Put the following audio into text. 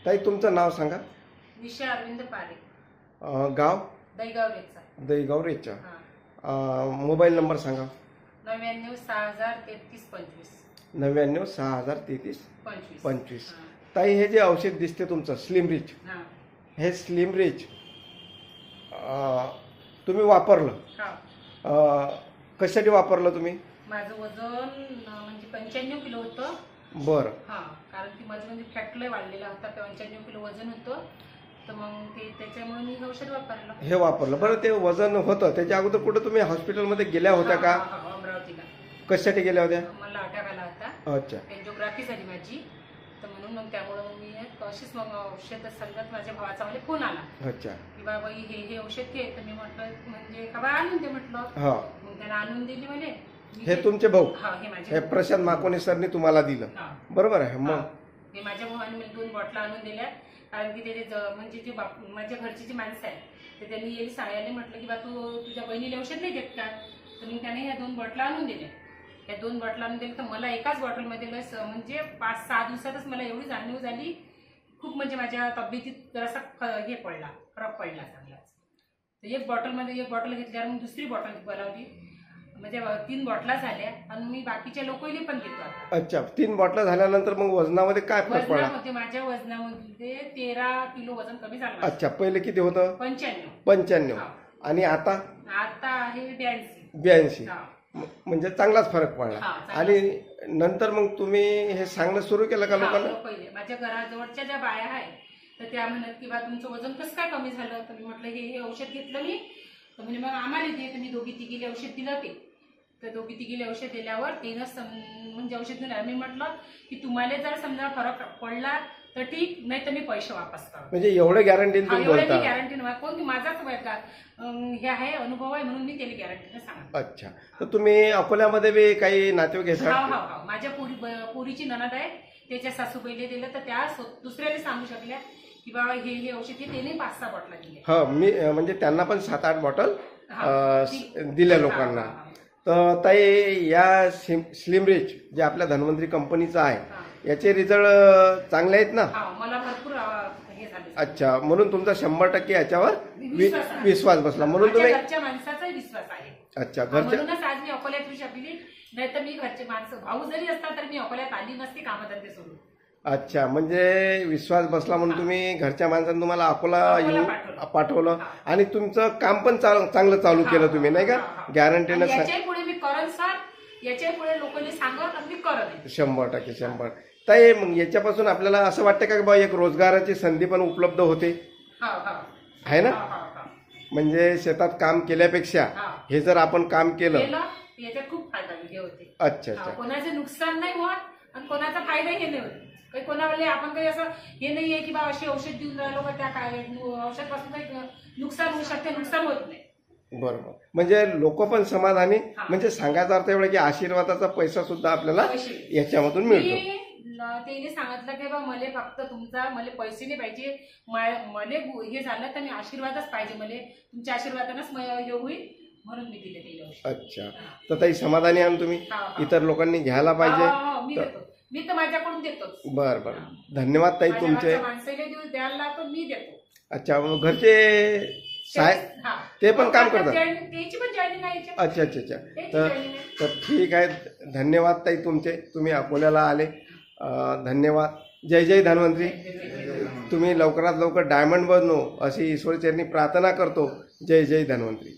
ताई तुमचं नाव सांगा. विषय अरविंद पारे, गाव दैगाव रेचा. दैगाव रेचा. हा. मोबाईल नंबर सांगा. 99603325. 99603325. ताई हे जे औषध दिसते तुमचं स्लिम रिच, हा. हे स्लिम रिच तुम्ही वापरलं. हा. कशासाठी वापरलं तुम्ही? माझं वजन म्हणजे 95 किलो होतं. बरं. हा, कारण की माझं म्हणजे फॅट लय वाढलेला होता. 95 किलो वजन होतं, तर मग त्याच्यामुळे मी हे औषध वापरलं. हे वापरलं. बरं, ते वजन होतं त्याच्या अगोदर कुठं तुम्ही हॉस्पिटलमध्ये गेल्या होत्या का? अमरावतीला. कशासाठी गेल्या होत्या? मला अटॅक आला होता. अच्छा. एन्जिओग्राफी झाली माझी, तर म्हणून मग त्यामुळे मग मी अशीच मग औषध सांगत माझ्या भावाचा मला फोन आला. अच्छा. की बाबा हे औषध घे. तर मी म्हटलं म्हणजे का बा आणून दे म्हटलं. हा. मग त्याला आणून दिली म्हणे. हे तुमचे भाऊ? हा, हे माझे. हे प्रशांत माकोने सरनी तुम्हाला दिलं. बरोबर आहे. मग हे माझ्या भावाने मला 2 बॉटला आणून दिल्या. कारण की त्याचे म्हणजे जे माझ्या घरची जी माणसं आहे, तर त्यांनी येईल सांगायला म्हटलं की बा तू तुझ्या बहिणीला औषध नाही देत का? तर मग त्याने ह्या 2 बॉटला आणून दिल्या. या 2 बॉटला आणून दिल्या, तर मला एकाच बॉटलमध्ये म्हणजे 5-6 दिवसातच मला एवढी जाणीव झाली. खूप म्हणजे माझ्या तब्येतीत जरासा हे पडला, फरक पडला चांगलाच. तर एक बॉटल घेतल्यावर मग दुसरी बॉटल बनवली. म्हणजे 3 बॉटला झाल्या आणि मी बाकीच्या लोकांनी पण घेतो आता. अच्छा. 3 बॉटला झाल्यानंतर मग वजनामध्ये काय फरक पडला? वजनामध्ये माझ्या वजनामध्ये 13 किलो वजन कमी झालं. अच्छा. पहिले किती होतं? 95. आणि आता आहे 82. 82. म्हणजे चांगलाच फरक पडला. चांगला. आणि नंतर मग तुम्ही हे सांगणं सुरू केलं का लोकांना? पहिले माझ्या घराजवळच्या ज्या बाया आहेत, तर त्या म्हणत की बा तुमचं वजन कसं काय कमी झालं? तर मी म्हटलं हे औषध घेतलं मी. तर म्हणजे मग आम्हाला दे. तर मी 2-3 औषध दिलं ते. तर 2-3 औषध दिल्यावर तिनंच म्हणजे औषध दिलं. मी म्हटलं की तुम्हाला जर समजा फरक पडला तर ठीक, नाही तर मी पैसे वापस करतो. म्हणजे एवढं गॅरंटीने तुम्ही बोलता? गॅरंटीन कोण की माझाच हे आहे, अनुभव आहे, म्हणून मी त्याला गॅरंटीने सांगतो. अच्छा. तर तुम्ही अकोल्यामध्ये बी काही नातेवाईक हा घेता? हा हा. माझ्या पोरीची नणद आहे, त्याच्या सासूबाईला दिलं, तर त्या दुसऱ्याला सांगू शकल्या की बाबा हे औषध त्याने 5-6 बॉटला दिले. हा. मी म्हणजे त्यांना पण 7-8 बॉटल दिल्या लोकांना. तर ताई या स्लिम रिच जे आपल्या धन्वंतरी कंपनीचं आहे, याचे रिझल्ट चांगले आहेत ना? मला भरपूर हे झाले. अच्छा. म्हणून तुमचा 100% याच्यावर विश्वास बसला. म्हणून तुम्ही घरच्या माणसाचाही विश्वास आहे. अच्छा. घरच्या म्हणूनच आज मी अकोल्यात येऊ शकली. नाही तर मी घरचे माणसं भाऊ जरी असता तर मी अकोल्यात आली नसती कामधंदे सोडून. अच्छा. म्हणजे विश्वास बसला म्हणून तुम्ही घरच्या माणसांनी तुम्हाला अकोला येऊन पाठवलं. आणि तुमचं काम पण चांगलं चालू केलं तुम्ही, नाही का? गॅरंटीनं. याच्याही पुढे मी करन सर. याच्याही पुढे लोकांनी सांगत आणि मी करत. 100%. 100. ताई मग याच्यापासून आपल्याला असं वाटतं का बाबा एक रोजगाराची संधी पण उपलब्ध होते? आहे ना? म्हणजे शेतात काम केल्यापेक्षा हे जर आपण काम केलं, याच्यात खूप फायदा होते. अच्छा. अच्छा. कोणाचं नुकसान नाही होत आणि कोणाचा फायदा हे नाही होत. काही कोणाला आपण काही असं हे नाहीये की बा अशी औषध देऊन राहिलो का त्या काय औषधापासून काही नुकसान होऊ शकते, नुकसान होत नाही. बरोबर. म्हणजे लोक पण समाधानी. म्हणजे सांगायचा अर्थ एवढा की आशीर्वादाचा पैसा सुद्धा आपल्याला याच्यामधून मिळतो. त्याने सांगितलं की बा मला फक्त मला पैसे नाही पाहिजे, मला हे झालं तर मी आशीर्वादच पाहिजे, मला तुमच्या आशीर्वादानंच हे होईल, म्हणून मी दिले ते औषध. अच्छा. तर ताई समाधानी आहात तुम्ही? इतर लोकांनी घ्यायला पाहिजे. मी तर माझ्याकडून देतोच. बरं बरं. धन्यवाद ताई तुमचे. माणसाला द्यायला लागतो, मी देतो. अच्छा. घरचे साहेब ते पण काम करतात? त्याची पण जॉईनिंग आहे. अच्छा अच्छा अच्छा. तर ठीक आहे. धन्यवाद ताई तुमचे. तुम्ही अकोल्याला आले. धन्यवाद. जय जय धन्वंतरी. तुम्ही लवकरात लवकर डायमंड बनू अशी ईश्वरचरणी प्रार्थना करतो. जय जय धन्वंतरी.